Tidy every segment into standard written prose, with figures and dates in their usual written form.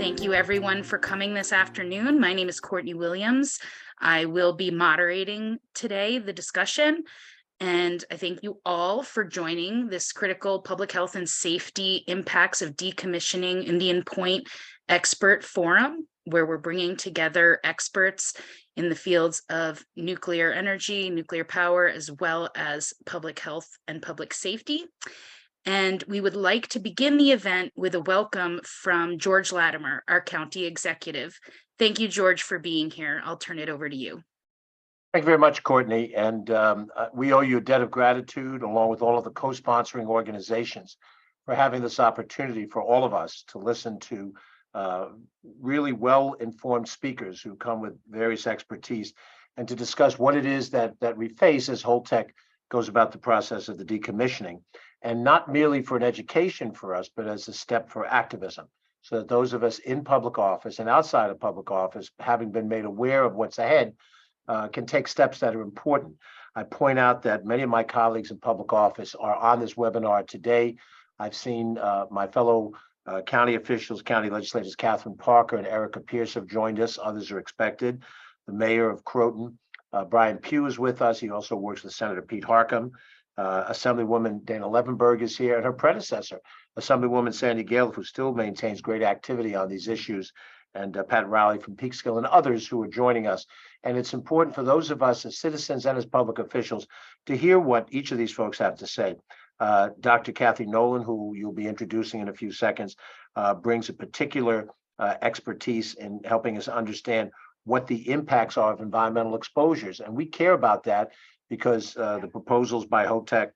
Thank you everyone for coming this afternoon. My name is Courtney Williams. I will be moderating today the discussion, and I thank you all for joining this critical public health and safety impacts of decommissioning Indian Point expert forum, where we're bringing together experts in the fields of nuclear energy, nuclear power, as well as public health and public safety. And we would like to begin the event with a welcome from George Latimer, our county executive. Thank you, George, for being here. I'll turn it over to you. Thank you very much, Courtney. And we owe you a debt of gratitude, along with all of the co-sponsoring organizations, for having this opportunity for all of us to listen to really well-informed speakers who come with various expertise and to discuss what it is that we face as Holtec goes about the process of the decommissioning. And not merely for an education for us, but as a step for activism, so that those of us in public office and outside of public office, having been made aware of what's ahead, can take steps that are important. I point out that many of my colleagues in public office are on this webinar today. I've seen my fellow county officials, county legislators, Catherine Parker and Erica Pierce have joined us. Others are expected. The mayor of Croton, Brian Pugh, is with us. He also works with Senator Pete Harckham. Assemblywoman Dana Levenberg is here, and her predecessor, Assemblywoman Sandy Gale, who still maintains great activity on these issues, and Pat Rowley from Peekskill, and others who are joining us. And it's important for those of us as citizens and as public officials to hear what each of these folks have to say. Dr. Kathy Nolan, who you'll be introducing in a few seconds, brings a particular expertise in helping us understand what the impacts are of environmental exposures. And we care about that because the proposals by Holtec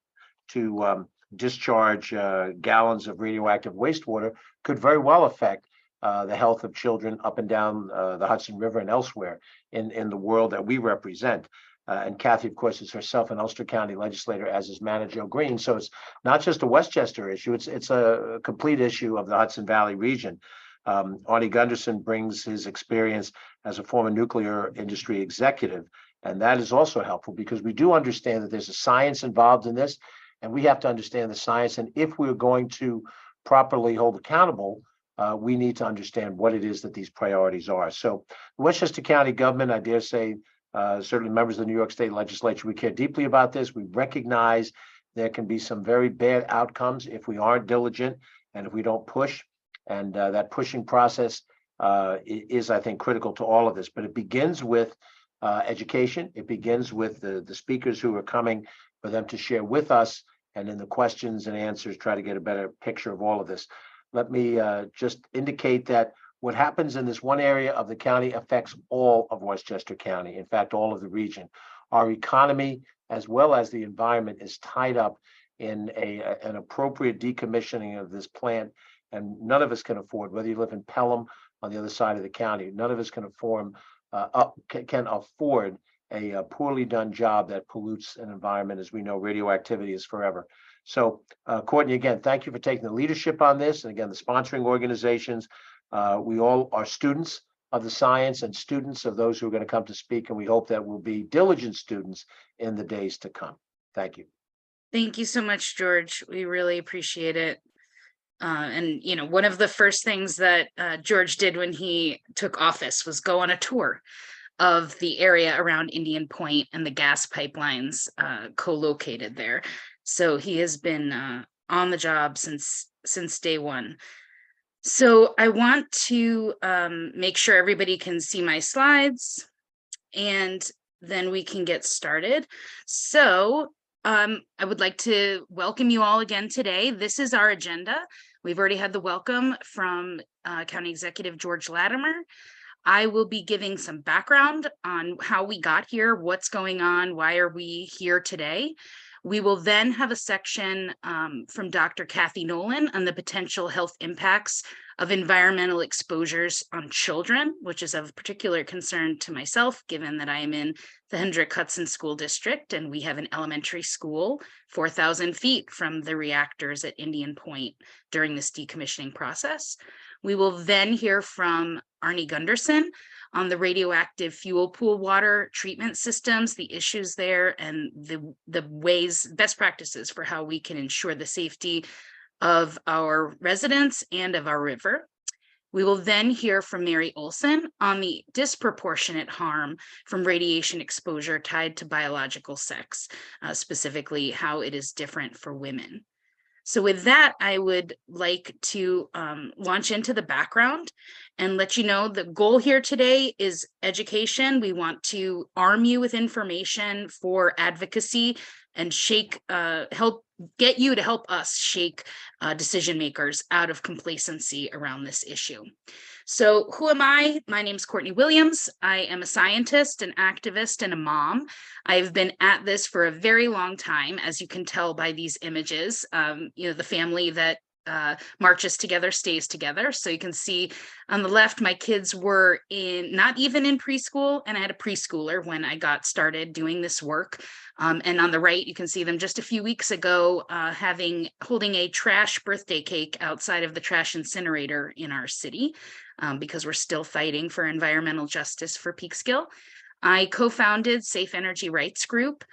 to discharge gallons of radioactive wastewater could very well affect the health of children up and down the Hudson River and elsewhere in the world that we represent. And Kathy, of course, is herself an Ulster County legislator, as is Manager Joe Green. So it's not just a Westchester issue, it's a complete issue of the Hudson Valley region. Arnie Gunderson brings his experience as a former nuclear industry executive. And that is also helpful because we do understand that there's a science involved in this, and we have to understand the science. And if we're going to properly hold accountable, we need to understand what it is that these priorities are. So the Westchester County government, I dare say, certainly members of the New York State Legislature, we care deeply about this. We recognize there can be some very bad outcomes if we aren't diligent and if we don't push. And that pushing process is, I think, critical to all of this. But it begins with education. It begins with the speakers who are coming, for them to share with us, and in the questions and answers, try to get a better picture of all of this. Let me just indicate that what happens in this one area of the county affects all of Westchester County, in fact, all of the region. Our economy, as well as the environment, is tied up in an appropriate decommissioning of this plant, and none of us can afford, whether you live in Pelham on the other side of the county, none of us can afford a poorly done job that pollutes an environment. As we know, radioactivity is forever. So, Courtney, again, thank you for taking the leadership on this. And again, the sponsoring organizations, we all are students of the science and students of those who are going to come to speak. And we hope that we'll be diligent students in the days to come. Thank you. Thank you so much, George. We really appreciate it. And, one of the first things that George did when he took office was go on a tour of the area around Indian Point and the gas pipelines co-located there. So he has been on the job since day one. So I want to make sure everybody can see my slides, and then we can get started. So I would like to welcome you all again today. This is our agenda. We've already had the welcome from County Executive George Latimer. I will be giving some background on how we got here, what's going on, why are we here today. We will then have a section from Dr. Kathy Nolan on the potential health impacts of environmental exposures on children, which is of particular concern to myself, given that I am in the Hendrick Hudson School District, and we have an elementary school 4,000 feet from the reactors at Indian Point during this decommissioning process. We will then hear from Arnie Gunderson on the radioactive fuel pool water treatment systems, the issues there, and the ways, best practices for how we can ensure the safety of our residents and of our river. We will then hear from Mary Olson on the disproportionate harm from radiation exposure tied to biological sex, specifically how it is different for women. So with that, I would like to launch into the background and let you know the goal here today is education. We want to arm you with information for advocacy and help get you to help us shake decision makers out of complacency around this issue. So who am I? My name is Courtney Williams. I am a scientist, an activist, and a mom. I've been at this for a very long time, as you can tell by these images. The family that marches together stays together. So you can see on the left, my kids were not even in preschool, and I had a preschooler when I got started doing this work. And on the right, you can see them just a few weeks ago holding a trash birthday cake outside of the trash incinerator in our city, because we're still fighting for environmental justice for Peekskill. I co-founded Safe Energy Rights Group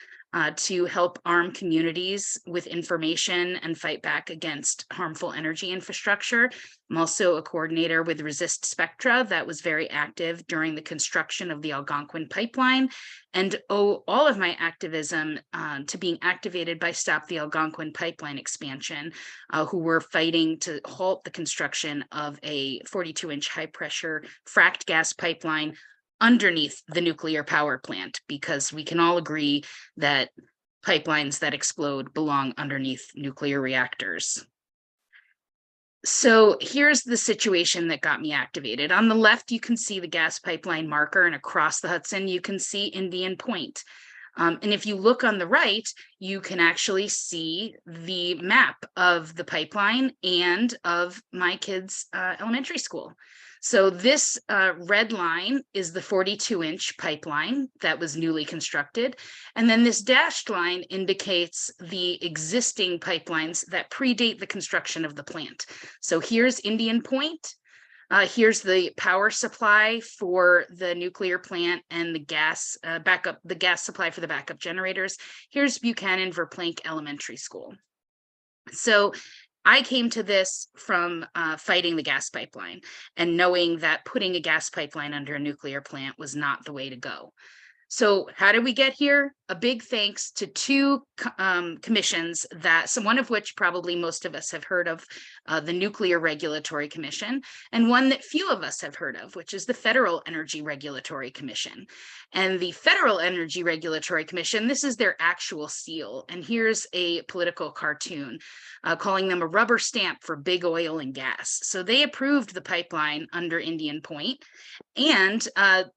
to help arm communities with information and fight back against harmful energy infrastructure. I'm also a coordinator with Resist Spectra that was very active during the construction of the Algonquin pipeline, and owe all of my activism to being activated by Stop the Algonquin Pipeline Expansion, who were fighting to halt the construction of a 42-inch high-pressure fracked gas pipeline underneath the nuclear power plant, because we can all agree that pipelines that explode belong underneath nuclear reactors. So here's the situation that got me activated. On the left, you can see the gas pipeline marker, and across the Hudson, you can see Indian Point. And if you look on the right, you can actually see the map of the pipeline and of my kids' elementary school. So this red line is the 42-inch pipeline that was newly constructed. And then this dashed line indicates the existing pipelines that predate the construction of the plant. So here's Indian Point. Here's the power supply for the nuclear plant and the gas supply for the backup generators. Here's Buchanan Verplanck Elementary School. So I came to this from fighting the gas pipeline and knowing that putting a gas pipeline under a nuclear plant was not the way to go. So how did we get here? A big thanks to two commissions, one of which probably most of us have heard of, the Nuclear Regulatory Commission, and one that few of us have heard of, which is the Federal Energy Regulatory Commission. And the Federal Energy Regulatory Commission, this is their actual seal. And here's a political cartoon calling them a rubber stamp for big oil and gas. So they approved the pipeline under Indian Point, and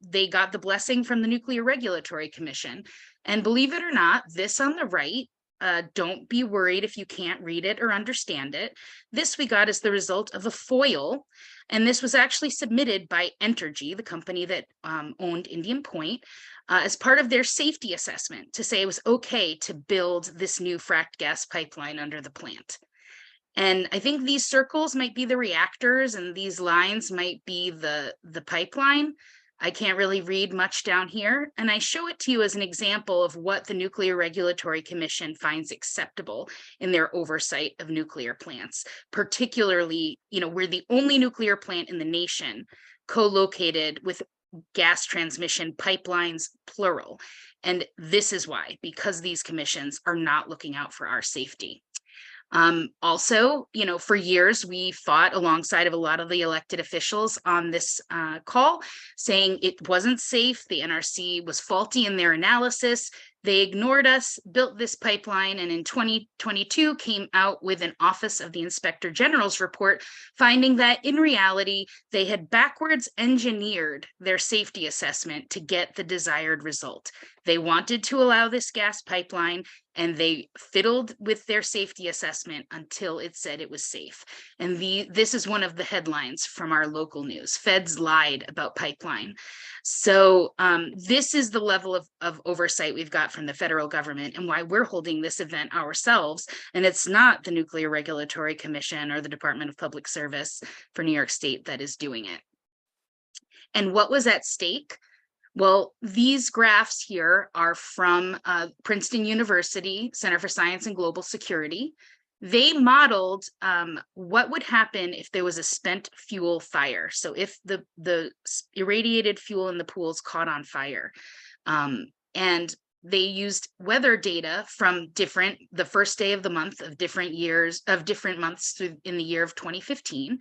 they got the blessing from the Nuclear Regulatory Commission. And believe it or not, this on the right, don't be worried if you can't read it or understand it. This we got as the result of a FOIL, and this was actually submitted by Entergy, the company that owned Indian Point, as part of their safety assessment to say it was okay to build this new fracked gas pipeline under the plant. And I think these circles might be the reactors and these lines might be the pipeline. I can't really read much down here. And I show it to you as an example of what the Nuclear Regulatory Commission finds acceptable in their oversight of nuclear plants. Particularly, we're the only nuclear plant in the nation co-located with gas transmission pipelines, plural. And this is why, because these commissions are not looking out for our safety. Also, for years, we fought alongside of a lot of the elected officials on this call, saying it wasn't safe. The NRC was faulty in their analysis. They ignored us, built this pipeline, and in 2022 came out with an Office of the Inspector General's report, finding that in reality, they had backwards engineered their safety assessment to get the desired result. They wanted to allow this gas pipeline, and they fiddled with their safety assessment until it said it was safe. And this is one of the headlines from our local news. Feds lied about pipeline. So this is the level of oversight we've got from the federal government and why we're holding this event ourselves. And it's not the Nuclear Regulatory Commission or the Department of Public Service for New York State that is doing it. And what was at stake? Well, these graphs here are from Princeton University Center for Science and Global Security. they modeled what would happen if there was a spent fuel fire. So if the irradiated fuel in the pools caught on fire, and they used weather data from the first day of the month of different months in the year of 2015.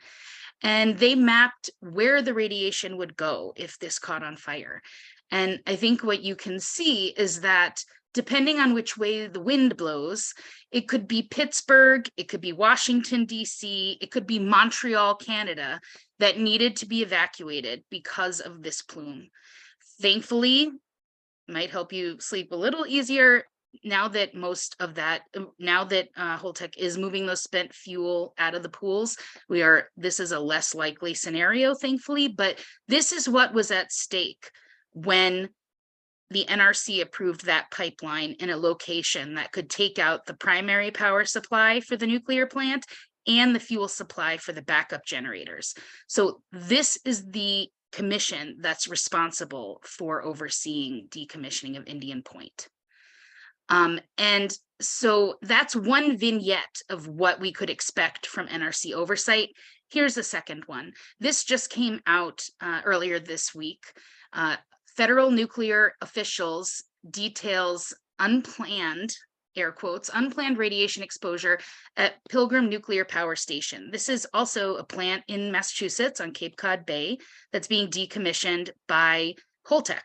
And they mapped where the radiation would go if this caught on fire. And I think what you can see is that depending on which way the wind blows, it could be Pittsburgh, it could be Washington, D.C., it could be Montreal, Canada, that needed to be evacuated because of this plume. Thankfully, might help you sleep a little easier now that Holtec is moving those spent fuel out of the pools. This is a less likely scenario, thankfully, but this is what was at stake when the NRC approved that pipeline in a location that could take out the primary power supply for the nuclear plant and the fuel supply for the backup generators. So this is the commission that's responsible for overseeing decommissioning of Indian Point. And so that's one vignette of what we could expect from NRC oversight. Here's the second one. This just came out earlier this week. Federal nuclear officials details unplanned, air quotes, unplanned radiation exposure at Pilgrim Nuclear Power Station. This is also a plant in Massachusetts on Cape Cod Bay that's being decommissioned by Holtec.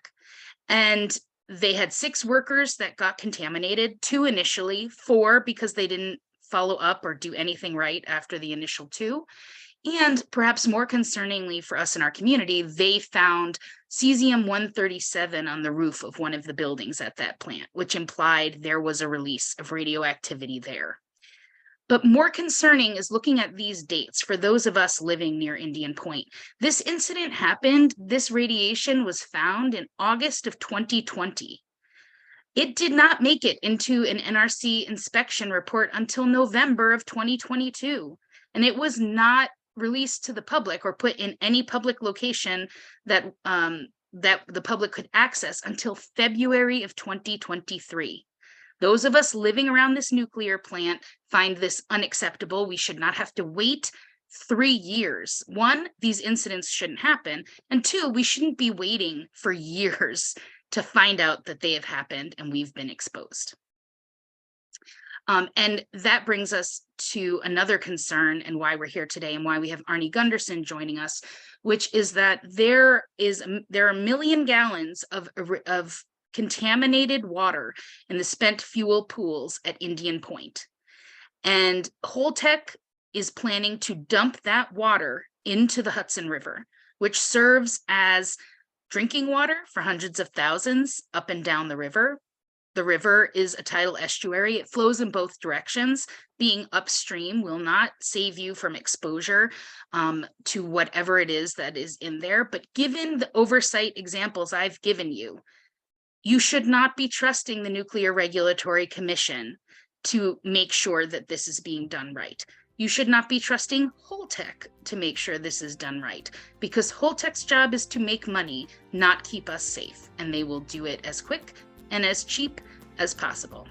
And they had 6 workers that got contaminated, 2 initially, 4 because they didn't follow up or do anything right after the initial 2. And perhaps more concerningly for us in our community, they found cesium-137 on the roof of one of the buildings at that plant, which implied there was a release of radioactivity there. But more concerning is looking at these dates for those of us living near Indian Point. This incident happened, this radiation was found in August of 2020. It did not make it into an NRC inspection report until November of 2022. And it was not released to the public or put in any public location that the public could access until February of 2023. Those of us living around this nuclear plant find this unacceptable. We should not have to wait 3 years. 1, these incidents shouldn't happen. And 2, we shouldn't be waiting for years to find out that they have happened and we've been exposed. And that brings us to another concern and why we're here today and why we have Arnie Gunderson joining us, which is that there are 1 million gallons of contaminated water in the spent fuel pools at Indian Point. And Holtec is planning to dump that water into the Hudson River, which serves as drinking water for hundreds of thousands up and down the river. The river is a tidal estuary. It flows in both directions. Being upstream will not save you from exposure to whatever it is that is in there. But given the oversight examples I've given you, you should not be trusting the Nuclear Regulatory Commission to make sure that this is being done right. You should not be trusting Holtec to make sure this is done right, because Holtec's job is to make money, not keep us safe, and they will do it as quick and as cheap as possible.